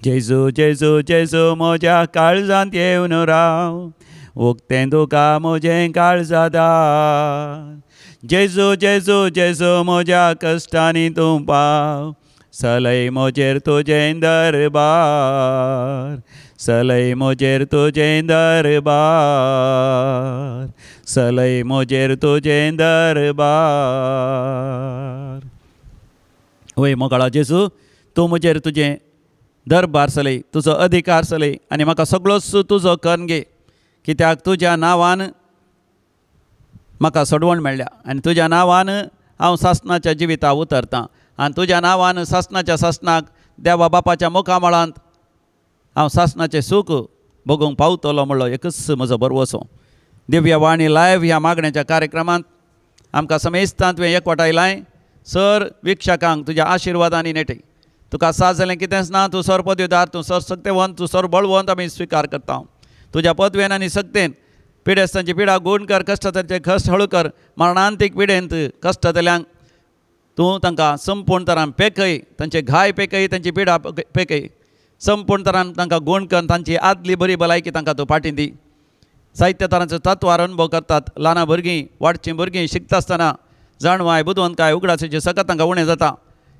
जेजू जेजू जेजू म्हज्या काळजांत येवन राव, उक्तें तुका म्हजें काळजादार. जेजू जेजू जेजू म्हज्या कश्टांनी तूं पाव, चलय म्हजेर तुजें दरबार, चलय म्हजेर तुजें दरबार, चलय म्हजेर तुजें दरबार. वय मोगाळा जेजू, तूं म्हजेर तुजें दरबार चलय, तुजो अधिकार चलय आनी म्हाका सगळोच तुजो कन्न घे. कित्याक तुज्या नांवान म्हाका सोडवण मेळ्ळ्या आनी तुज्या नांवान हांव सासणाच्या जिवितां उतरतां आनी तुज्या नांवान सासणाच्या सासणाक देवा बापाच्या मुखामळांत हांव सासणाचें सूख भोगूंक पावतलो म्हणलो एकच म्हजो बरवसो. दिव्य वाणी लायव्ह ह्या मागण्याच्या कार्यक्रमांत आमकां समेस्तां तुवें एकवटायलाय. सर विक्षकांक तुज्या आशिर्वादांनी नेटय. तुका साथ जालें कितेंच ना, तूं सर पदवीदार, तूं सर सत्यवंत, तूं सर बळवंत आमी स्विकार करता. तुज्या पदवेन आनी सक्तेन पिडेस्तांची पिडा गूण कर, कश्टांचे कश्ट हळू कर. मरणांतीक पिडेंत कश्टांतल्यांक तूं तांकां संपूर्ण तरान पेकय, तांचे घाय पेकय, तांची पिडा पेकय. संपूर्ण तरान तांकां गूण कर, तांची आदली बरी भलायकी तांकां तूं फाटीं दी. साहित्य तरांचो तत्वार अनुभव करतात. ल्हान भुरगीं, वाडचीं भुरगीं शिकता आसतना जाणवाय बुदवंतकाय उगडासाचें सकत तांकां उणें जाता.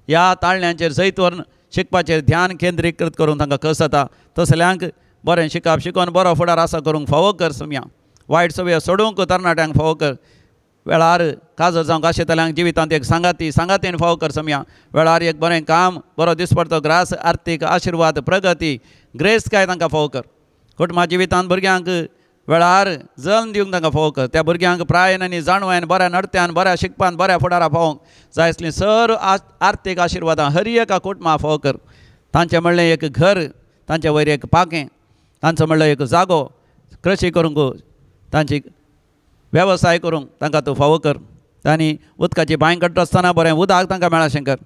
ह्या ताळण्यांचेर सयत व्हरून शिकपाचेर ध्यान केंद्रीकृत करून तांकां कस जाता. तसल्यांक बरें शिकप शिकोवन बरो फुडार आसा करूंक फावो कर सम्या. वायट सवय सोडूंक तरणाट्यांक फावो कर. वेळार काजर जावंक आशिल्ल्यांक जिवितांत एक सांगातीन फावो कर सम्या. वेळार एक बरें काम, बरो दिसपडतो ग्रास, आर्थीक आशिर्वाद, प्रगती, ग्रेस काय तांकां फावो कर. कुटुंबा जिवितांत भुरग्यांक वेळार जल्म दिवंक तांकां फावो कर. त्या भुरग्यांक प्रायन आनी जाणवायन बऱ्या नडत्यान, बऱ्या शिकपान, बऱ्या फुडारा फावोंक जाय आसलीं सर आर्थीक आशिर्वादां हर एका कुटुंबा फावो कर. तांचें म्हणलें एक घर, तांचे वयर एक पाकें, तांचो म्हणलो एक जागो, कृशी करूंक, तांची वेवसाय करूंक तांकां तूं फावो कर. तांणी उदकाची बांय काडटा आसतना बरें उदक तांकां मेळाशें कर.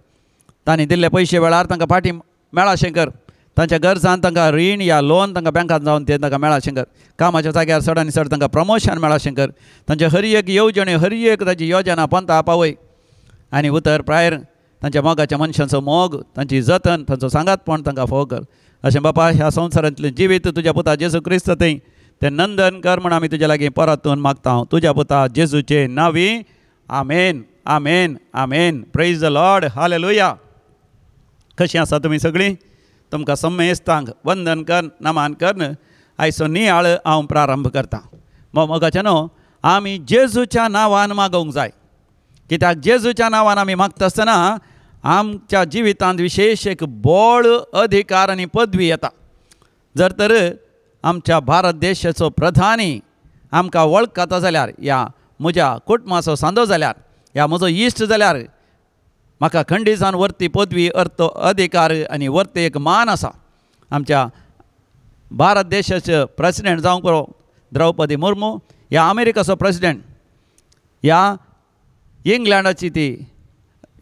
तांणी दिल्ले पयशे वेळार तांकां फाटीं मेळाशें कर. तांच्या गरजांत तांकां रीण या लोन तांकां बँकांत जावन तें तांकां मेळाशें कर. कामाच्या जाग्यार चड आनी चड तांकां प्रमोशन मेळाशें कर. तांचे हर एक येवजण्यो, हर एक ताची योजना पंथा पावय आनी उतर प्रायर तांच्या मोगाच्या मनशांचो मोग, तांची जतन, तांचो सांगातपण तांकां फावो कर. अशें बापा ह्या संवसारांतलें जिवीत तुज्या पुता जेजू क्रिस्त थंय तें नंदन कर म्हण आमी तुज्या लागीं परतून मागता. तुज्या पुता जेजूचे नांवी. Amen, amen, amen. Praise the lord. Hallelujah. कशीं आसा तुमी सगळीं? तुमकां समेस्तांक वंदन कर, नमान कर. आयचो नियाळ हांव प्रारंभ करतां. मोगाच्या न्हू, आमी जेजूच्या नांवान मागोवंक जाय. कित्याक जेजूच्या नांवान आमी मागता आसतना आमच्या जिवितांत विशेश एक बळ, अधिकार आनी पदवी येता. जर तर आमच्या भारत देशाचो प्रधानी आमकां वळखता जाल्यार, या म्हज्या कुटुंबाचो सांदो जाल्यार, या म्हजो इश्ट जाल्यार म्हाका खंडी जावन वर्ती पदवी, अर्थ, अधिकार आनी वर्ते एक मान आसा. आमच्या भारत देशाचो प्रेसिडेंट जावंक बरो द्रौपदी मुर्मू, ह्या अमेरिकाचो प्रेसिडेंट, ह्या इंग्लंडाची ती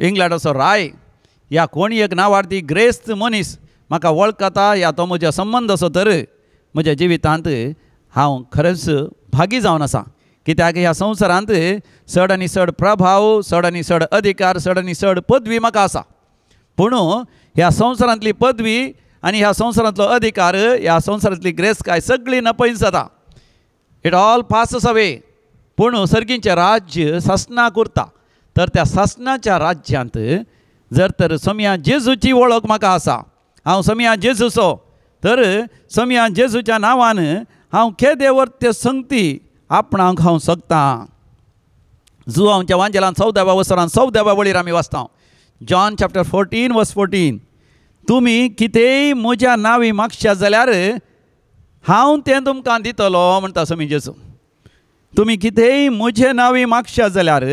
इंग्लंडाचो राय, ह्या कोणी एक नांवार्थी ग्रेस्त मनीस म्हाका वळखता, ह्या तो म्हज्या संबंद असो तर म्हज्या जिवितांत हांव खरेंच भागी जावन आसा. कित्याक ह्या संवसारांत चड आनी चड प्रभाव, चड आनी चड अधिकार, चड आनी चड पदवी म्हाका आसा. पूण ह्या संवसारांतली पदवी आनी ह्या संवसारांतलो अधिकार, ह्या संवसारांतली ग्रेस काय सगळी नपयस जाता. It all passes away. पूण सर्गींचें राज्य सासणाक उरता. तर त्या सासणाच्या राज्यांत जर तर सम्या जेजूची वळख म्हाका आसा, हांव सम्या जेजूचो, तर सम्या जेजूच्या नांवान हांव केदे वर्ते संगती आपणाक हांव सकतां. जुआंच्या वांजेलांत 14व्या वसरांत 14व्या वळीर आमी वाचता. जॉन चॅप्टर 14 वर्स 14. तुमी कितेंय म्हज्या नांवी मागश्या जाल्यार हांव तें तुमकां दितलो म्हणटा समी जेजू. तुमी कितेंय म्हजे नांवी मागश्या जाल्यार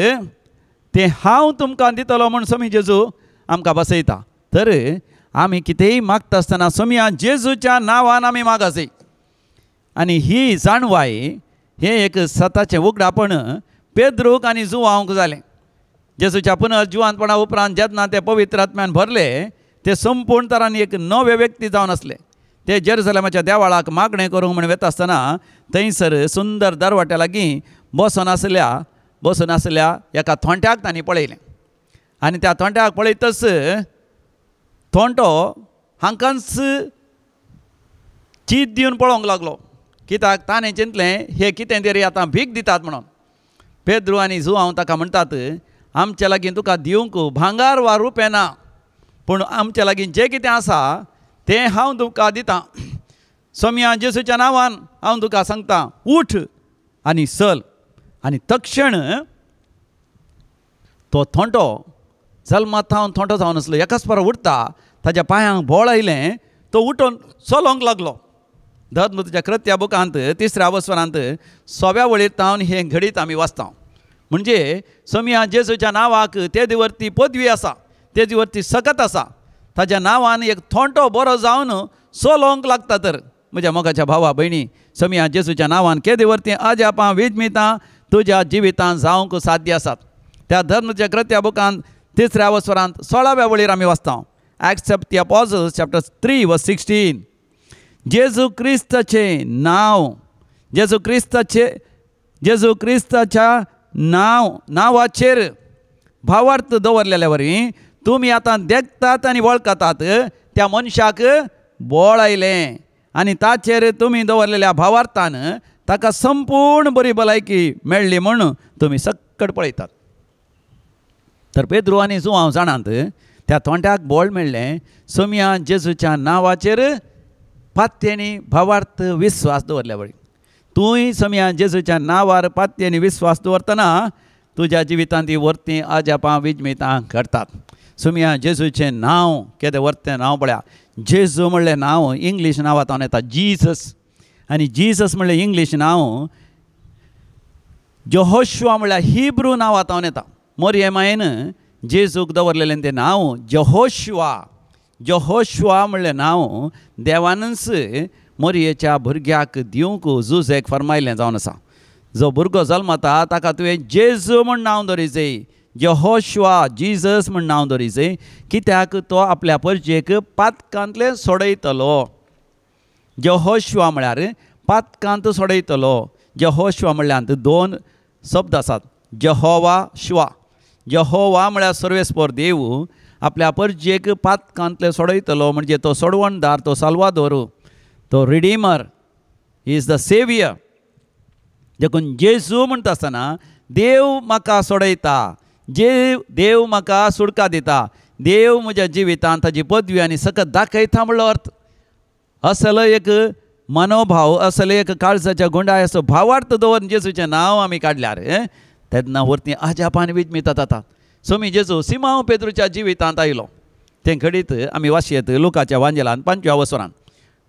तें हांव तुमकां दितलो म्हण समी जेजू आमकां बसयता. तर आमी कितेंय मागता आसतना सम्या जेजूच्या नांवान आमी मागत जाय. आनी ही जाणवाय, हें एक सताचें उगडापण पेद्रूक आनी जुआंक जालें. जेजूच्या पुनर्जिवांतपणा उपरांत जेन्ना ते पवित्र आत्म्यान भरले, ते संपूर्ण तरान एक नवे व्यक्ती जावन आसले. ते जेरुसलेमाच्या देवाळाक मागणें करूंक म्हण वता आसतना थंयसर सुंदर दरवाट्या लागीं बसून आसल्या एका थोंट्याक तांणी पळयलें. आनी त्या थोंट्याक पळयतच थोंटो हांकांच चीत दिवन पळोवंक लागलो, कित्याक ताणें चिंतलें हे कितें तरी आतां भीक दितात म्हणून. पेद्रू आनी जुआंव ताका म्हणटात, आमचे लागीं तुका दिवंक भांगार वा रुपें ना, पूण आमचे लागीं जें कितें आसा तें हांव तुका दितां. सोम्या जेसूच्या नांवान हांव तुका सांगतां, उठ आनी चल. आनी तक्षण तो थोंटो जल्मात हांव थोंटो जावन आसलो, एकाच पार उठता, ताच्या पांयांक बोळ आयलें, तो उठून चलोंक लागलो. धर्मच्या कृत्या बुकांत 3ऱ्या अवस्वरांत 6व्या वळेर तावन हें घडीत आमी वाचता. म्हणजे सोम्या जेसूच्या नांवाक तेजे वरती पदवी आसा, तेजे वरती सकत आसा. ताच्या नांवान एक थोंटो बरो जावन चलोंक लागता. तर म्हज्या मोगाच्या भावा भयणी, सोम्या जेसूच्या नांवान केदे वरती आजापां विजमितां तुज्या जिवितांत जावंक साध्य आसात. त्या धर्मच्या कृत्या बुकांत 3ऱ्या अवस्वरांत 16व्या वळेर आमी वाचता. Acts of the Apostles chapter 3 verse 16. जेजू क्रिस्ताचें नांव, जेजू क्रिस्ताच्या नांवाचेर भावार्थ दवरलेल्या वरवीं तुमी आतां देखतात आनी वळखतात त्या मनशाक बोळ आयलें, आनी ताचेर तुमी दवरलेल्या भावार्थान ताका संपूर्ण बरी भलायकी मेळ्ळी म्हूण तुमी सक्कट पळयतात. तर पेद्रू आनी जुआंव जाणात त्या थोंट्याक बोळ मेळ्ळें सोम्या जेजूच्या नांवाचेर पात्येनी भावार्थ विस्वास दवरल्या वळी. तूंय सोम्या जेजूच्या नांवार पात्येनी विस्वास दवरतना तुज्या जिवितांत ती वर्ती आजापां विजमितां घडटात. सोम्या जेजूचें नांव केदें वर्तें नांव पळया. जेजू म्हणलें नांव इंग्लीश नांवांतल्यान येता जीसस, आनी जीसस म्हणलें इंग्लीश नांव यहोशुआ म्हणल्यार हिब्रू नांवांतल्यान येता. मोरयेमायेन जेजूक दवरलेलें तें नांव यहोशुआ. यहोशुआ म्हणलें नांव देवानच मोरयेच्या भुरग्याक दिवंक जुजेक फरमायलें जावन आसा. जो भुरगो जल्मता ताका तुवें जेजू म्हूण नांव दवरिचें, यहोशुआ जीसस म्हूण नांव दवरिचें, कित्याक तो आपल्या परजेक पातकांतले सोडयतलो. यहोशुआ म्हळ्यार पातकांत सोडयतलो. यहोशुआ म्हणल्यार 2 शब्द आसात, यहोवा शुआ. यहोवा म्हळ्यार सर्वेस्पर देव आपल्या परजेक पातकांतले सोडयतलो, म्हणजे तो सोडवणदार, तो साल्वादोर, तो redeemer, he is the saviour. देखून जेजू म्हणटा आसतना देव म्हाका सोडयता, देव म्हाका सुडका दिता, देव म्हज्या जिवितांत ताची पदवी आनी सकत दाखयता म्हणलो अर्थ. असलो एक मनोभाव, असलो एक काळजाच्या गुंडाळ्याचो भावार्थ दवरून जेजूचें नांव आमी काडल्यार तेन्ना वरती आजापान विजमिता जाता. सोमी जेजू सिमांव पेद्रूच्या जिवितांत आयलो. तें घडीत आमी वाचयत लुकाच्या वांजेलांत 5व्या अवस्वरांत,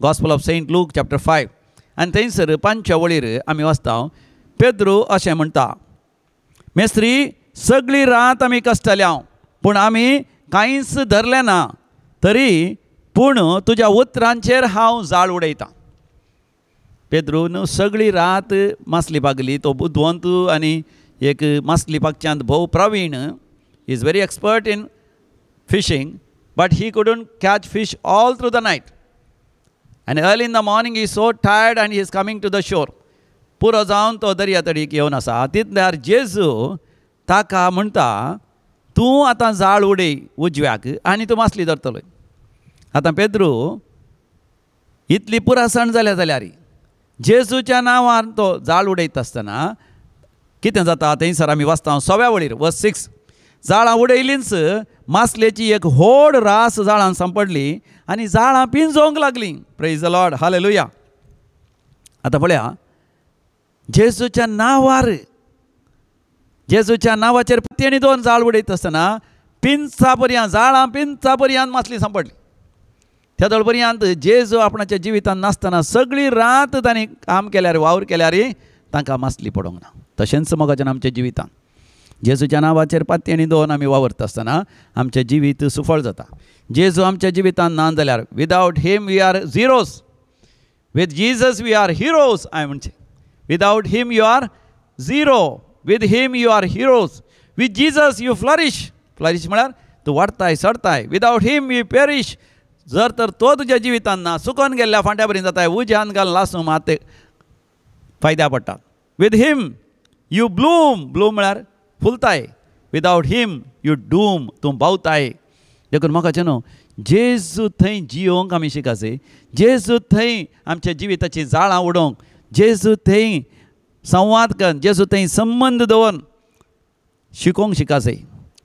gospel of saint Luke chapter 5, आनी थंयसर 5व्या वळेर आमी वाचता. पेद्रू अशें म्हणटा, मेस्त्री सगळी रात आमी कश्टल्या, पूण आमी कांयच धरलें ना, तरी पूण तुज्या उतरांचेर हांव जाळ उडयतां. पेद्रून सगळी रात मासली पागली. तो बुद्धवंत आनी एक मासली पागच्यांत भोव प्रवीण. He is very expert in fishing, but he couldn't catch fish all through the night. आनी early in the morning he so tired आनी he is coming to the shore. पुरो जावन तो दर्या तडीक येवन आसा. तितल्यार जेजू ताका म्हणटा, तूं आतां जाळ उडय उजव्याक आनी तूं मासली धरतलो. आतां पेद्रू इतली पुरासाण जाल्या जाल्यार जेजूच्या नांवान तो जाळ उडयता आसतना कितें जाता थंयसर आमी वाचता 6व्या वळेर वर्स 6. जाळां उडयलींच मासलेची एक व्हड रास जाळान सांपडली आनी जाळां पिंजोवंक लागलीं. Praise the lord, hallelujah. आतां पळया, जेजूच्या नांवार, जेजूच्या नांवाचेर तेणी 2 जाळ उडयता आसतना पिंचा पर्यंत, जाळां पिंचा पर्यंत मासली सांपडली. त्या दळ पर्यंत जेजू आपणाच्या जिवितांत नासतना सगळी रात तांणी काम केल्यार, वावर केल्यार तांकां मासली पडोंक ना. तशेंच मोगाच्यान आमच्या जिवितांत जेजूच्या नांवाचेर पातयेनी 2 आमी वावरता आसतना आमचें जिवीत सुफळ जाता. जेजू आमच्या जिवितांत ना जाल्यार without him we are zeros. With Jesus we are heroes. हांवें म्हणचें without him you are zero, with him you are heroes, with Jesus you flourish. Flourish म्हळ्यार तूं वाडटाय, सडटाय. Without him you perish. जर तर तो तुज्या जिवितांत ना, सुकोन गेल्ल्या फांट्या पर्यंत जाताय, उज्यान घाल लासूं मात ते फायद्या पडटा. With him you bloom. Bloom म्हळ्यार फुलताय. Without him you doom. तूं भावताय. देखून म्हाका न्हू जेजू थंय जियोंक आमी शिकासे, जेजू थंय आमच्या जिविताची जाळां उडोवंक, जेजू थंय संवाद कर, जेजू थंय संबंद दवरून शिकोवंक शिकासे,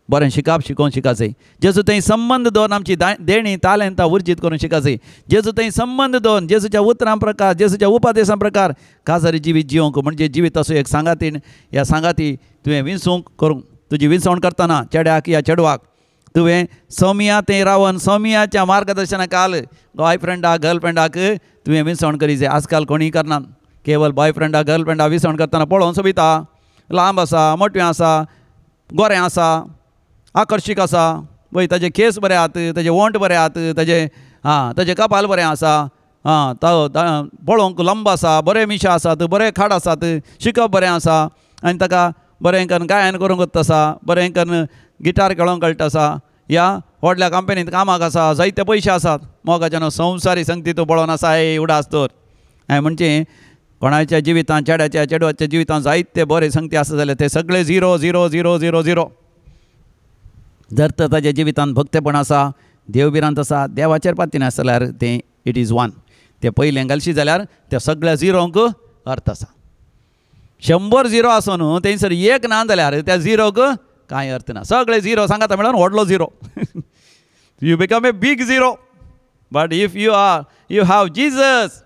बरें शिकप शिकोवंक शिकासे, जेजू थंय संबंद दवरून आमची देणी तालंतां उर्जीत करून शिकासे, जेजू थंय संबंद दवरून जेजूच्या उतरां प्रकार, जेजूच्या उपदेशां प्रकार काजारी जिवीत जियोंक, म्हणजे जिवीत असो एक सांगातीन, ह्या सांगाती तुवें विंसूंक करूंक, तुजी विंसवण करतना चेड्याक या चेडवाक तुवें सौम्या थंय रावन सौम्याच्या मार्गदर्शना खाल बॉयफ्रेंडाक गर्लफ्रेंडाक तुवें विंसवण करीत. आजकाल कोणीय करना, केवळ बॉयफ्रेंडाक गर्लफ्रेंडाक विंसवण करतना पळोवन सोबिता, लांब आसा, मोठ्यो आसा, गोरें आसा, आकर्शीक आसा, पळय ताजे केस बरे आहात, ताजे वोंट बरे आहात, ताजे कपाल बरें आसा, पळोवंक लंब आसा, बरे मिशा आसात, बरे खाड आसात, शिकप बरें आसा, आनी ताका बरें करून गायन करूंक वता आसा, बरें करून गिटार खेळोंक कळटा आसा, या व्हडल्या कंपनींत कामाक आसा, जायते पयशे आसात. मोगाच्यान संवसारी संगती तूं पळोवन आसा उडास तर म्हणजे कोणाच्या जिवितांत, चेड्याच्या चेडवाच्या जिवितांत जायते बरे संगती आसा जाल्यार ते सगळे 0 0 0 0 0. जर तर ताच्या जिवितांत भक्तेपण आसा, देवबिरांत आसा, देवाचेर पातीन आसा जाल्यार तें इट इज 1. ते पयलें घालशी जाल्यार त्या सगळ्या 0क अर्थ आसा. 100 0 आसूं न्हू, थंयसर एक ना जाल्यार त्या 0क कांय अर्थ ना. सगळे 0 सांगाता म्हळ्यार व्हडलो 0. You become a big 0. But if you have Jesus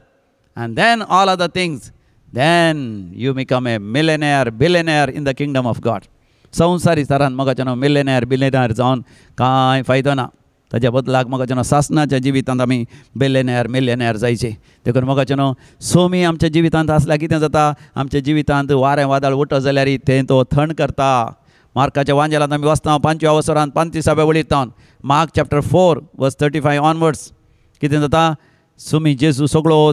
and then all other things, then you become a millionaire, billionaire in the kingdom of God. संवसारी स्तरान मोगाच्यान मिलेनियर बिलियनियर जावन कांय फायदो ना. ताच्या बदलाक मोगाच्यान सासणाच्या जिवितांत आमी बिलियनियर मिलियनियर जायचे. देखून मोगाच्यान सोमी आमच्या जिवितांत आसल्यार कितें जाता, आमच्या जिवितांत वारें वादळ उठत जाल्यार तें तो थंड करता. मार्काच्या वांजेलांत आमी वाचता 5व्या वसरांत 35व्या वळींतावन मार्क चॅप्टर 4 वर्स 35 ऑनवर्ड्स कितें जाता, सुमी जेजू सगळो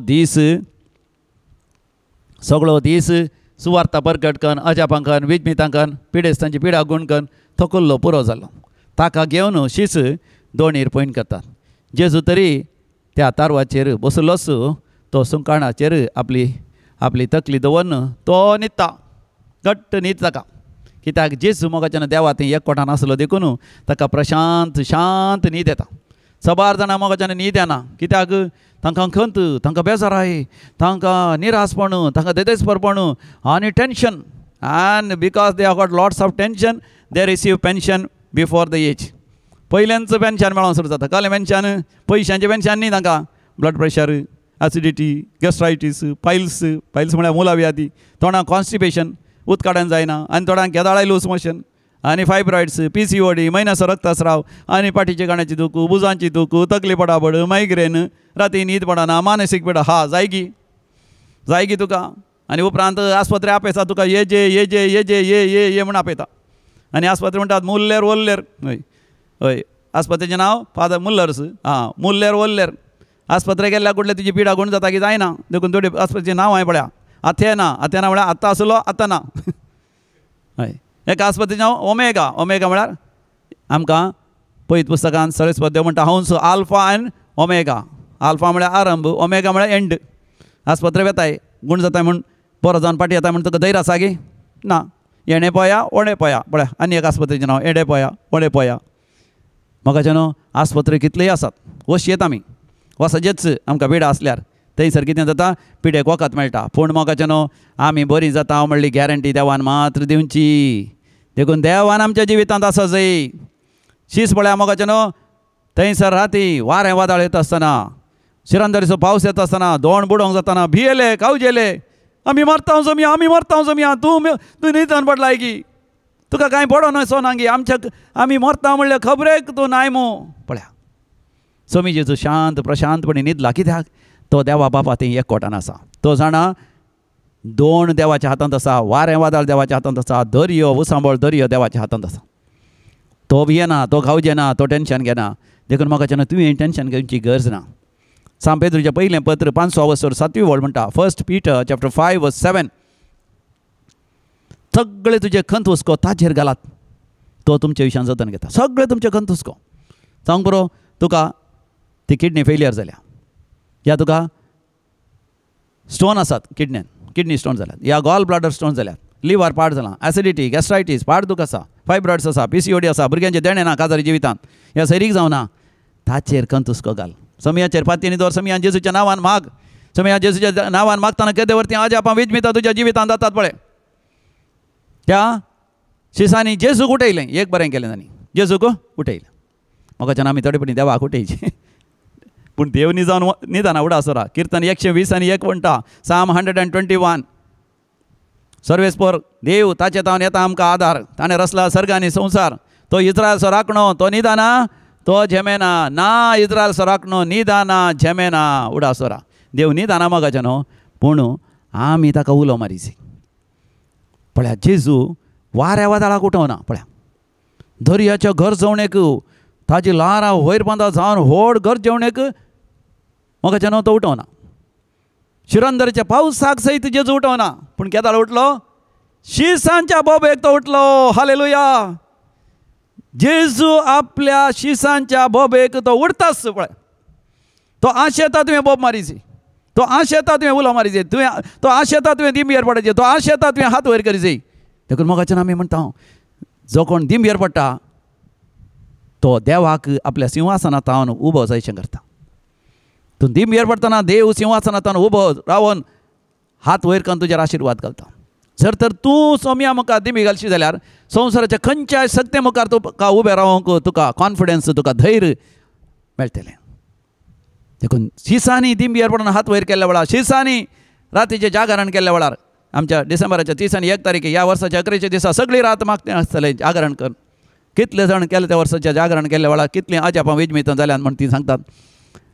दीस सुवार्ता परगट करून अजापांकन विजमितांकन पिडेस्तांची पिडा गुण करून थकल्लो पुरो जालो. ताका घेवन शीस दोणीर पयन करतात. जेजू तरी त्या तारवाचेर बसलोच तो सुंकाणाचेर आपली तकली दवरून तो न्हिदता, घट्ट न्हीद ताका. कित्याक जेजू मोगाच्यान देवा थंय एकवटान आसलो देखून ताका प्रशांत शांत न्हीद येता. सबार जाणां मोगाच्यान न्हीद येना. कित्याक तांकां खंत, तांकां बेजाराय, तांकां निरासपण, तांकां देदेसपरपण आनी tension. And because they have got lots of tension they receive pension before the age. पयलेंच पेन्शन मेळोंक सुरू जाता. कसलें पेन्शन? पयशांचें पेन्शन न्ही तांकां. Blood pressure, acidity, gastritis, piles म्हळ्यार मुलाव्याधी, तोंडाक कॉन्स्टिपेशन, उदकाडन जायना, आनी तोंडाक केदाळाय लूज मोशन, आनी फायब्रॉइड्स, PCOD, मैनाचो रक्तस्राव, आनी पाठीच्या गाण्याची दूख, बुजांची दूख, तकली पडापड, मायग्रेन, राती न्हीद पडना, मानसीक पिडा, जायगी तुका. आनी उपरांत आस्पत्री आपयता तुका ये म्हूण आपयता. आनी आस्पत्री म्हणटात मुल्लेर वल्लेर. हय आस्पत्रेचें नांव फादर मुल्लर्स. मुल्लेर वल्लेर. आस्पत्रे गेल्ल्या कुठले तुजी पिडा गुण जाता की जायना. देखून थोडी आस्पत्रेचें नांव हांवें पळया. आथेना म्हळ्यार आतां आसलो आतां ना. हय एका आस्पत्रेचें नांव ओमेगा म्हळ्यार आमकां पळयत पुस्तकांत सरस्वत देव म्हणटा हंस आल्फा एंड ओमेगा. आल्फा म्हळ्यार आरंभ, ओमेगा म्हळ्यार एंड. आस्पत्रे वेताय गुण जाताय म्हूण बरो जावन पाटी येता म्हूण तुका धैर्य आसा गे ना. येणे पोया ओणे पोया पळय. आनी एक आस्पत्रेचें नांव एडे पोया ओणे पोया. मोगाच्यान आस्पत्रे कितलेय आसात. वशयेत आमी वसजेच आमकां पिडा आसल्यार थंयसर कितें जाता, पिडेक वखद मेळटा. पूण मोगाच्यान आमी बरीं जाता म्हणली गॅरंटी देवान मात्र दिवची. देखून देवान आमच्या जिवितांत आसा जाय. शीस पळया मोगाच्यान थंयसर राती वारें वादळ येता आसतना, शिरांदरीचो पावस येता आसतना, दोण बुडोंक जाताना भियेले कावजेले, आमी मरता जमया तूं न्हिदन पडलाय की तुका कांय पडो न्हय सोनांगी आमी मरता म्हणल्यार खबरेक तूं नाय मो. पळया सोमी जेजू शांत प्रशांतपणी न्हिदला. कित्याक तो देवा बापा थंय एकवटान आसा. तो जाणा दोण देवाच्या हातांत आसा, वारें वादळ देवाच्या हातांत आसा, दर्यो उसांबळ दर्यो देवाच्या हातांत आसा. तो भियेना, तो गावजेना, तो टेन्शन घेना. देखून म्हाका तुवें टेन्शन घेवची गरज ना. सांत पेद्रूचें पयलें पत्र 5 वसर 7वी वळ म्हणटा 1 Peter chapter 5 verse 7 सगळे तुजे खंत हुस्को ताचेर घालात, तो तुमच्या विशयान जतन घेता. सगळे तुमचे खंत हुस्को. सांग बरो तुका ती किडनी फेलियर जाल्या, या तुका स्टोन आसात किडनी स्टोन जाल्यात, या गॉल ब्लाडर स्टोन जाल्यात, लिव्हर पाड जालां, एसिडिटी, गॅस्ट्रायटीस, पाड दूख आसा, फायब्रॉइड्स आसा, PCOD आसा, भुरग्यांचे देणे ना काजारी जिवितांत, ह्या सैरीक जावना, ताचेर कंतुस्को घाल. समयाचेर पातयेनी दवर, समयान जेजूच्या नांवान माग. समया जेजूच्या नांवान मागतना केदे वरती आज आपण विजमिता तुज्या जिवितांत जातात पळय. त्या शिसांनी जेजूक उठयलें, एक बरें केलें तांणी, जेजूक उठयलें. म्हाका आमी थोडे पटी देवाक उठयचे, पूण देव जावन निदाना उडासोरा. कीर्तन 120 आनी 1 म्हणटा, साम 121, सर्वेस्पर देव ताचे तावन येता आमकां आदार. ताणें रचला सर्ग आनी संवसार. तो इस्रायलचो राखणो, तो निदाना, तो झेमेना ना. इस्रायलचो राखणो निदाना, झेमेना उडासोरा. देव निदाना मोगाचे न्हू, पूण आमी ताका उलो मारीचे. पळया जेजू वाऱ्या वादळाक उठवना. पळया दर्याच्या गरजवणेक ताजी ल्हारां वयर बांदा जावन व्हड गरजवणेक मोगाचे न्हू तो उठवना. शिरंदरच्या पावसाक सयत जेजू उठवना, पूण केदाळ उठलो, शिसांच्या बोबेक तो उठलो. हालेलुया. जेजू आपल्या शिसांच्या बोबेक तो उठताच. पळय तो आशेता तुवें बोब मारीची, तो आशेता तुवें उलो मारीचे, तो आशेता तुवें दिंबयेर पडचे, तो आशेता तुवें हात वयर करीचे. देखून मोगाच्यान आमी म्हणटा, जो कोण दिंबयेर पडटा तो देवाक आपल्या सिंहासनांत उबो जायशें करता. तूं दिंबयेर पडटना देव सिंहासनांत उबो रावन हात वयर करून तुजेर आशिर्वाद घालता. जर तर तूं सोम्या मुखार दिंबी घालशी जाल्यार संवसाराच्या खंयच्याय सत्ते मुखार तुका उबें रावंक तुका कॉन्फिडन्स, तुका धैर्य मेळटलें. देखून शिसांनी दिंबयेर पडून हात वयर केल्ल्या वेळार, शिसांनी रातीचें जागरण केल्ल्या वेळार, आमच्या डिसेंबराच्या 30 आनी 1 तारीख ह्या वर्साच्या 11 दिसा सगळी रात मागतें आसतलें जागरण कर. कितले जाण केले त्या वर्साच्या जागरण केल्ल्या वेळार, कितलीं आजापां विजमितां जाल्यात म्हण ती सांगतात.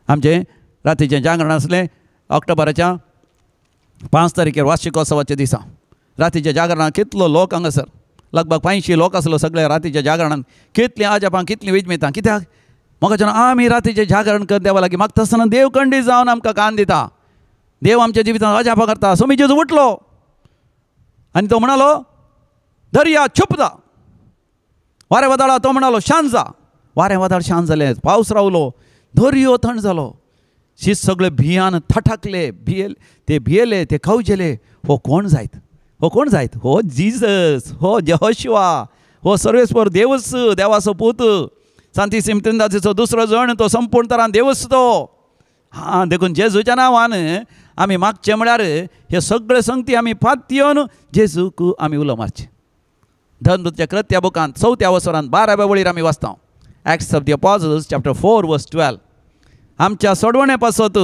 आमचें रातीचें जागरण आसलें ऑक्टोबराच्या 5 तारखेर वार्षिकोत्सवाच्या दिसा. रातीच्या जागरणाक कितलो लोक हांगासर, लगभग 500 लोक आसलो सगळे रातीच्या जागरणान. कितलीं आजापां, कितलीं विजमितां. कित्याक म्हाका आमी रातीचें जागरण कर देवा लागीं मागता आसतना देव खंडीत जावन आमकां कान दिता. देव आमच्या जिवितांत अजापां करता. सोमी जेजू उठलो आनी तो म्हणालो, दर्या चुप जा. वारें वादळा तो म्हणालो, शांत जा. वारें वादळ शांत जालें, पावस रावलो, दर्यो थंड जालो. शीस सगळे भियान थटाकले, भियेले, ते खवजेले. हो कोण जायत, हो कोण जायत, हो जिजस, हो यहोशुआ, हो सर्वेस्पर देवच, देवाचो पूत, सांतीसीम त्रिंदाचेचो दुसरो जण, तो संपूर्ण तरान देवच तो. हां, देखून जेजूच्या नांवान आमी मागचें म्हळ्यार हे सगळे संगती आमी फात येवन जेजूक आमी उलो मारचें. धर्मदूतच्या कृत्या बुकांत 4थ्या वसरांत 12व्या वळीर आमी वाचता. एक्ट्स ऑफ द अपॉस्टल्स चॅप्टर 4 वर्स 12. आमच्या सोडवणे पासत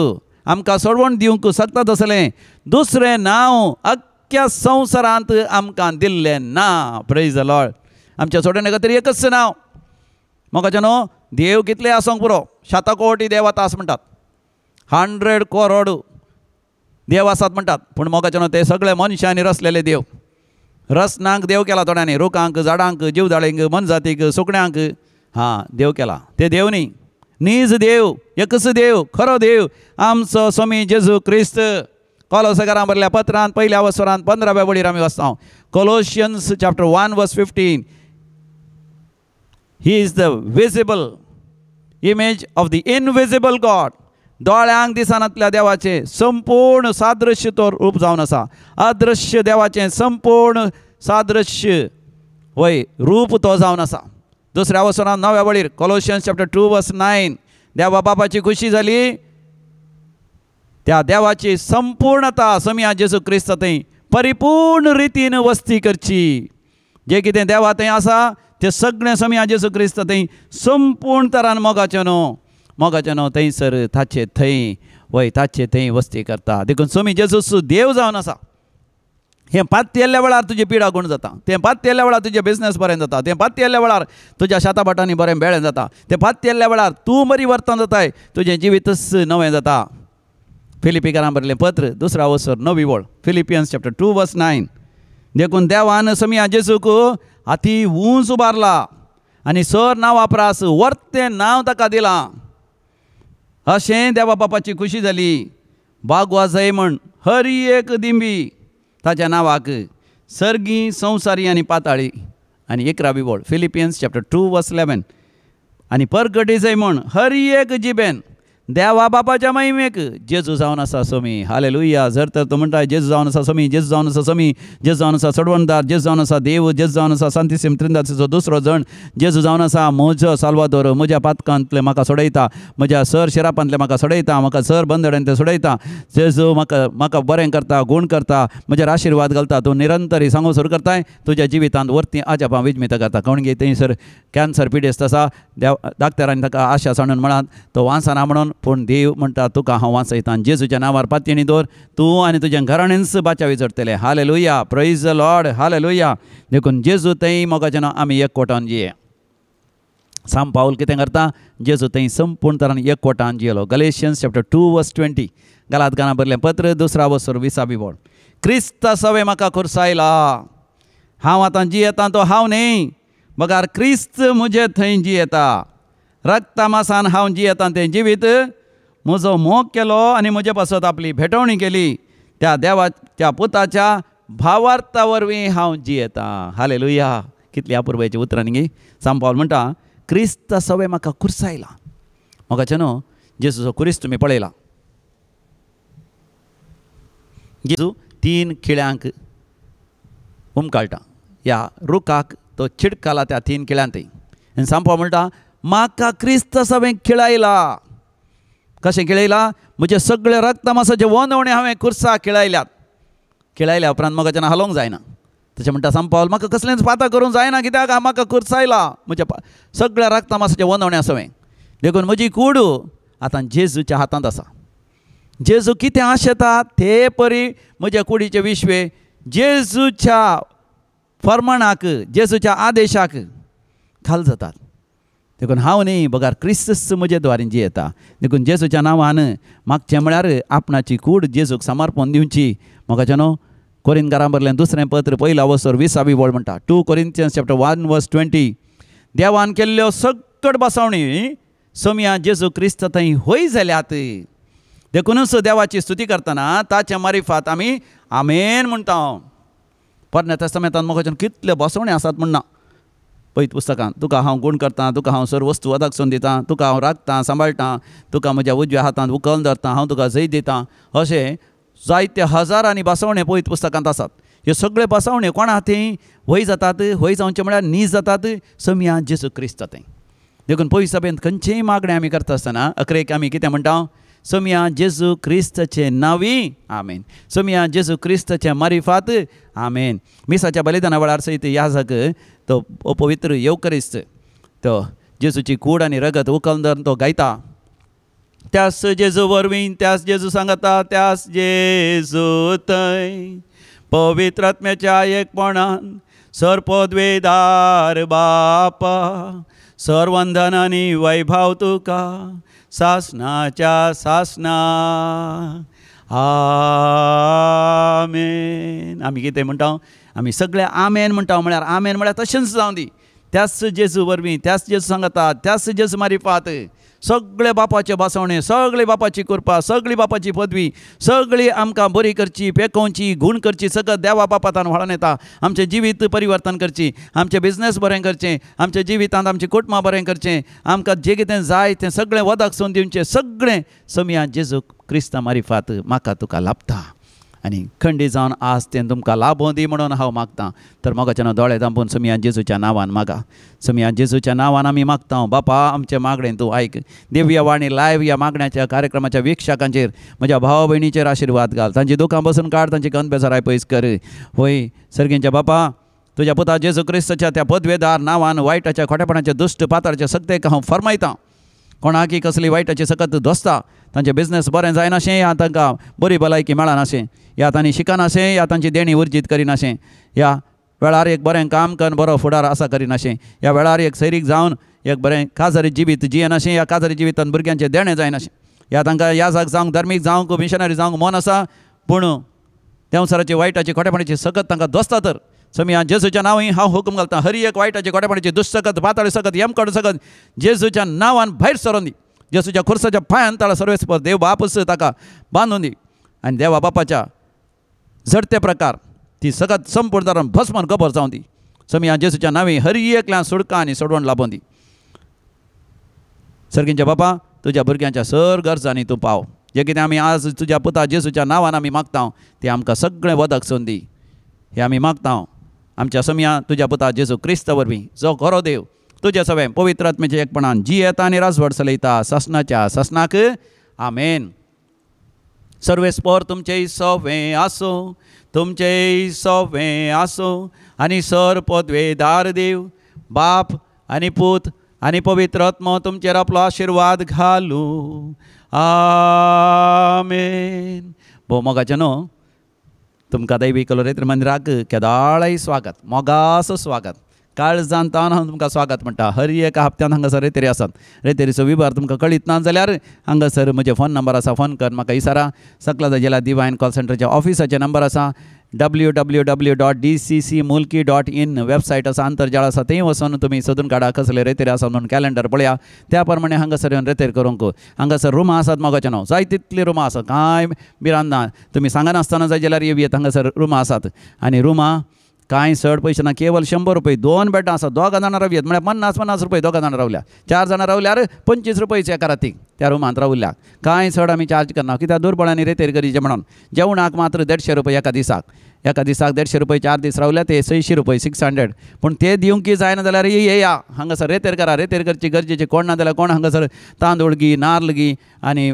आमकां सोडवण दिवंक सकतात असलें दुसरें नांव अख्ख्या संवसारांत आमकां दिल्लें ना. Praise the Lord. आमच्या सोडवणे खातीर एकच नांव. म्हाका न्हू देव कितले आसूंक पुरो, 100 कोटी देव आतां आसा म्हणटात, 100 करोड देव आसात म्हणटात. पूण म्हाका न्हू ते सगळे मनशांनी रचलेले देव. रचनांक देव केला थोड्यांनी, रुखांक, झाडांक, जीवदाळींक, मनजातीक, सुकण्यांक. हां, देव केला. ते देव न्ही, नीज देव, एकच देव, खरो देव आमचो स्वामी जेजू क्रिस्त. कोलोसाकारांक बरयल्ल्या पत्रांत 1ल्या वसरांत 15व्या वळीर आमी वाचता. कोलोशियन्स चॅप्टर 1 वर्स 15. ही is the visible image of the invisible God. दोळ्यांक दिसनातल्या देवाचे संपूर्ण सादृश्य तो रूप जावन आसा. अदृश्य देवाचें संपूर्ण सादृश्य वय रूप तो जावन आसा. 2ऱ्या वसरांत 9व्या वळीर कोलोशियन्स चॅप्टर 2 वर्स 9. देवा बापाची खुशी जाली, त्या देवाची संपूर्णता समया जेजू क्रिस्त थंय परिपूर्ण रितीन वस्ती करची. जे कितें देवा थंय आसा तें सगळें समया जेजू क्रिस्त थंय संपूर्ण तरान मोगाचें न्हू थंयसर ताचे थंय वय ताचे थंय वस्ती करता. देखून स्वामी जेजूस देव जावन आसा. हें पात येयल्ल्या वेळार तुजी पिडा गूण जाता. तें पात येयल्ल्या वेळार तुजें बिझनेस बरें जाता. तें पात येयल्ल्या वेळार तुज्या शेताबाटांनी बरें बेळें जाता. तें पात येयल्ल्या वेळार तूं बरी वर्तन जाताय, तुजें जिवीतच नवें जाता. फिलिपिकारांक बरयलें पत्र 2रा वसर 9वी वळ. फिलिपियन्स चॅप्टर 2 वर्स 9. देखून देवान समया जेजूक हाती उंच उबारला आनी सर नांव वापरास वर्तें नांव ताका दिलां. अशें देवा बापाची खुशी जाली. बागवा जय म्हण हर एक दिंबी ताच्या नांवाक, सर्गी, संवसारी आनी पाताळी. आनी 11वी वळ. फिलिपियन्स चॅप्टर 2 वर्स 11. आनी परगटी जय म्हण हर एक जिबेन देवा बापाच्या महिमेक जेजू जावन आसा सोमी. हालेलुया. जर तर तो म्हणटा जेजू जावन आसा सोमी, जेजू जावन आसा सोमी, जेजू जावन आसा सोडवणदार, जेजू जावन आसा देव, जेजू जावन आसा सांतिसीम त्रिंदाचो दुसरो जण, जेजू जावन आसा म्हजो साल्वादोर, म्हज्या पातकांतले म्हाका सोडयता, म्हज्या सर शिरापांतले म्हाका सोडयता, म्हाका सर बंदड्यान ते सोडयता. जेजू म्हाका बरें करता, गूण करता, म्हजेर आशिर्वाद घालता. तूं निरंतर ही सांगो सुरू करताय तुज्या जिवितांत व्हरती आजापां विजमित करता. कोण गे थंयसर कॅन्सर पिडेस्त आसा, डाक्टरांनी ताका आशा सांडून म्हणात तो वांसना म्हणून, पूण देव म्हणटा तुका हांव वांसयतां. जेजूच्या नांवार पातयेणी दवर, तूं आनी तुज्या घराण्यांच बाचावी जडटले. Hallelujah. Praise the lord. Hallelujah. देखून जेजू थंय मोगाचें आमी एकवटान जिये. सांत पाऊल कितें करता? जेजू थंय संपूर्ण तरान एकवटान जियेलो. गलेशियन्स चॅप्टर 2:20. गलातकारां बरयलें पत्र 2:20 बोल. क्रिस्त सवे म्हाका खुरसायला. हांव आतां जियेतां तो हांव न्ही, बगार क्रिस्त म्हजे थंय जियेता. रक्ता मासान हांव जियेतां तें जिवीत म्हजो मोग केलो आनी म्हजे पासत आपली भेटवणी केली. त्या देवाच्या पुताच्या भावार्था वरवीं हांव जियेतां. हालेलुया. कितली अपुरबायेची उतरां न्ही. सांत पाऊल म्हणटा क्रिस्त सवे म्हाका खुरसायला. मोगाचें न्हू, जेजूचो क्रिस्त तुमी पळयला. जेजू 3 खिळ्यांक उमकाळटा. ह्या रुखाक तो चिडकाला त्या 3 खिळ्यांतय. आनी सांत पाऊल म्हणटा म्हाका क्रिस्त सवें खिळायला. कशें खिळयला? म्हजे सगळे रक्त मांसाचे वंदवणे हांवें खुर्सा खिळायल्यात. खिळायल्या उपरांत मोगाचें हालोंक जायना. तशें म्हणटा सांत पाऊल म्हाका कसलेंच पातां करूंक जायना, कित्याक म्हाका खुरसायला म्हज्या सगळ्या रक्ता मांसाचे वंदवणे आसवें. देखून म्हजी कूड आतां जेजूच्या हातांत आसा. जेजू कितें आशेता ते परी म्हज्या कुडीचे विश्वे जेजूच्या फर्माणाक, जेजूच्या आदेशाक खाल जातात. देखून हांव न्ही, बगार क्रिस्तच म्हजे द्वारे जियेता. देखून जेजूच्या नांवान मागचें म्हळ्यार आपणाची कूड जेजूक समर्पण दिवची. मोगाचें न्हू. कोरिंथकारां बरयलें दुसरें पत्र 1:20 बोल म्हणटा. 2 Corinthians chapter 1:20. देवान केल्ल्यो सगळ बसवणी सोम्या जेजू क्रिस्त थंय होय जाल्यात. देखूनच देवाची स्तुती करतना ताच्या मारिफात आमी आमेन म्हणटा. पोरण्या तेस्तामेंतांत मोगाचें कितले बसवणे आसात म्हणना. पळयत पुस्तकांत तुका हांव गूण करतां, तुका हांव सर्व वस्तू अदक्षण दितां, तुका हांव राखतां, सांबाळटां, तुका म्हज्या उजव्या हातांत उखलून धरतां, हांव तुका जैत दितां. अशें जायते हजारांनी बसवणे पळयत पुस्तकांत आसात. हे सगळे बसवणे कोणा थंय होय जातात? होय जावचे म्हळ्यार नीज जातात सोम्या जेजू क्रिस्त थंय. देखून पळय सभेंत खंयचेय मागणें आमी करता आसतना अकरेक आमी कितें म्हणटा? सोम्या जेजू क्रिस्तचे नांवी आमेन. सोम्या जेजू क्रिस्तचे मारिफात आमेन. मिसाच्या बलिदाना वेळार सयत याजक तो पवित्र येवकरिस्त तो जेजूची कूड आनी रगत उखलून धरून तो गायता. त्याच जेजू वरवीं, त्याच जेजू सांगता, त्याच जेजू थंय पवित्र आत्म्याच्या एकपणान सरपदवेदार बापा सर्वंदन आनी वैभव तुका सासनाच्या सासना आमेन. आमी कितें म्हणटा? आमी सगळे आमेन म्हणटा. म्हळ्यार आमेन म्हळ्यार तशेंच जावं दी. त्याच जेजू वरवीं, त्याच जेजू सांगता, त्याच जेजू मारिफात सगळे बापाचे बसवणे, सगळी बापाची कृपा, सगळी बापाची पदवी, सगळी आमकां बरी करची, पेकोवची, गूण करची, सगळं देवा बापातान व्हळोन येता. आमचें जिवीत परिवर्तन करची, आमचें बिझनेस बरें करचें, आमच्या जिवितांत आमचें कुटुंबां बरें करचें, आमकां जें कितें जाय तें सगळें वदाक सोन दिवचें. सगळें सोम्या जेजू क्रिस्ता मारिफात म्हाका तुका लाभता. आनी खंडी जावन आज तें तुमकां लाभो दी म्हणून हांव मागतां. तर मोगाचें दोळे धांपून सोम्या जेजूच्या नांवान मागा. सोम्या जेजूच्या नांवान आमी मागता. बापा आमचें मागणें तूं आयक. दिव्य वाणी लायव्ह ह्या मागण्याच्या कार्यक्रमाच्या विक्षकांचेर म्हज्या भावा भयणीचेर आशिर्वाद घाल. तांची दुखां बसून काड, तांची गंध बेजाराय पयस कर. होय सर्गेंच्या बापा, तुज्या पुता जेजू क्रिस्ताच्या त्या पदवेदार नांवान वायटाच्या खोटेपणाच्या दुश्ट पाताळाच्या सक्तेक हांव फरमायतां. कोणाकी कसली वायटाची सकत दोस्ता, तांचें बिझनेस बरें जायनाशें, या तांकां बरी भलायकी मेळनाशें, या तांणी शिकनाशें, या तांची देणी उर्जीत करिनाशें, या वेळार एक बरें काम करून बरो फुडार आसा करिनाशें, या वेळार एक सैरीक जावन एक बरें काजारी जिवीत जियेनाशें, या काजारी जिवितांत भुरग्यांचें देणें जायनाशें, या तांकां याजाक जावंक, धर्मीक जावंक, मिशनरी जावंक मन आसा, पूण देंवसराची वायटाची खोटेपणाची सकत तांकां दोस्ता. तर सोम्या जेजूच्या नांवान हांव हुकूम घालतां, हर एक वायटाची खोटेपणाची दुश्चकत, पाताळी सकत, यमकड सकत जेजूच्या नांवान भायर सरोन दी. जेजूच्या खुर्साच्या पांयान ताळा सर्वेस्पर देव बापूस ताका बांदून दी. आनी देवा बापाच्या झडते प्रकार ती सगत संपूर्ण जावन भस्मन गबर जावन दी. सोम्या जेजूच्या नांवी हर एकल्या सुडकां आनी सोडवण लाभोवन दी. सर्गींच्या बापा, तुज्या भुरग्यांच्या सर गरजांनी तूं पाव. जे कितें आमी आज तुज्या पुता जेजूच्या नांवान आमी मागता तें आमकां सगळें वदक संदी. हें आमी मागता आमच्या समया तुज्या पुता जेजू क्रिस्त वरवीं, जो खरो देव तुजें सगळें पवित्र आत्म्याच्या एकपणान जी येता आनी राजवट चलयता ससनाच्या ससनाक आमेन. सर्वेस्पर तुमचें सवें आसूं, तुमचें सवें आसूं आनी सर पदवेदार देव बाप आनी पूत आनी पवित्र आत्मो तुमचेर आपलो आशिर्वाद घालूं आमेन. भोव मोगाचें न्हू तुमकां दैवी कलोरेत्र मंदिराक केदाळय स्वागत, मोगासो स्वागत. काळजान तावन हांव तुमकां स्वागत म्हणटा. हर एका हप्त्यान हांगासर रेतेरी आसात. रेतेरीचो विभार तुमकां कळीत ना जाल्यार हांगासर म्हजे फोन नंबर आसा, फोन कर म्हाका इसारा. सकला जाल्यार दिवायन कॉल सेंटरच्या ऑफिसाचे नंबर आसा. www.dccmulki.in वेबसायट आसा, आंतरजाळ आसा. थंय वचून तुमी सोदून काडा कसले रेतेरी आसा म्हणून कॅलेंडर पळया. त्या प्रमाणे हांगासर येवन रेतेर करूंक. हांगासर रुमां आसात मोगाचें न्हू, जाय तितली रुमां आसात, कांय भिरांत ना. तुमी सांगनासतना जाय जाल्यार येवयेत, हांगासर रुमां आसात. आनी रुमां कांय चड पयशे ना, केवल 100 रुपये. 2 बेड्डां आसात, 2 जाणां रावयेत म्हळ्यार 50 रुपये 2 जाणां रावल्या. 4 जाणां रावल्यार 25 रुपये एका रातीक त्या रुमांत रावल्याक. कांय चड आमी चार्ज करना, कित्याक दुर्बळांनी रेतेर करीचे म्हणून. जेवणाक मात्र 150 रुपये एका दिसाक. 150 रुपये 4 दीस रावल्या ते 600 रुपये 600. पूण ते दिवंकी जायना जाल्यार येया हांगासर रेतेर करा. रेतेर करची गरजेचे. कोण ना जाल्यार कोण हांगासर तांदूळ गी, नाल्ल गी आनी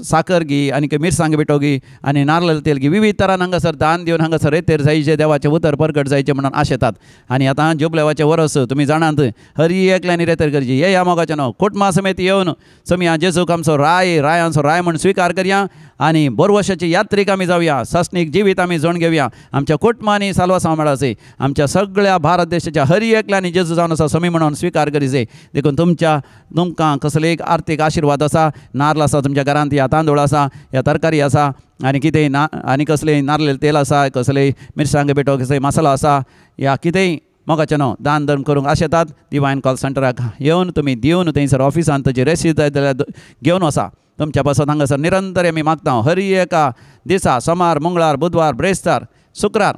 साकर गी आनी मिरसांग बिटो गी आनी नाल्ल तेल गी, विविध तरान हांगासर दान दिवन हांगासर रेतेर जायचे, देवाचें उतर परगट जायचें म्हणून आशेतात. आनी आतां जुबलेवाचें वरस तुमी जाणात, हर एकल्यानी रेतेर करची. येया मोगाचें न्हू, कुटुंबा समेत येवन समया जेजूक आमचो रायांचो राय म्हूण स्विकार करया आनी बरो वर्साची यात्रेक आमी जावया. सस्नीक जिवीत आमी जण घेवया. आमच्या कुटुंबांनी साल्वासांव मेळाचे. आमच्या सगळ्या भारत देशाच्या हर एकल्यानी जेजू जावन आसा समी म्हणून स्विकार करीचे. देखून तुमकां कसले एक आर्थीक आशिर्वाद आसा. नाल्ल आसा तुमच्या घरांत, या तांदूळ आसा, या तरकारी आसा आनी कितेंय ना आनी कसलें नाल्ल तेल आसा, कसलें मिरसांग बेटो, कसलें मसालो आसा, या कितेंय मोगाचें न्हू दान धर्म करूंक आशेतात. दिवायन कॉल सेंटराक येवन तुमी दिवन थंयसर ऑफिसान ताची रेसीद जाय जाल्यार घेवन वचा. तुमच्या पासत हांगासर निरंतर आमी मागता हर एका दिसा, सोमार, मंगळार, बुधवार, ब्रेस्तार, शुक्रार,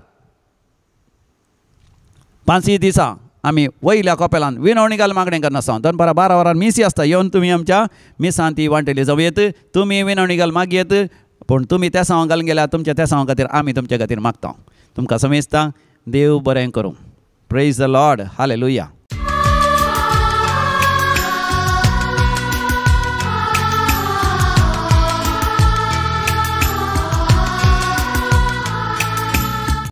5 दिसा आमी वयल्या कपेलान विनवणीकाल मागणें करनासा. दनपारां 12 वरांर मिसी आसता. येवन तुमी आमच्या मिसांत ती वांटेली जावयेत. तुमी विनवणीकाल मागयेत, पूण तुमी त्या सांव घालून गेल्यार तुमच्या त्या सांवा खातीर आमी तुमच्या खातीर मागता. तुमकां समेजता. देव बरें करूं. Praise the lord. हालेलुया.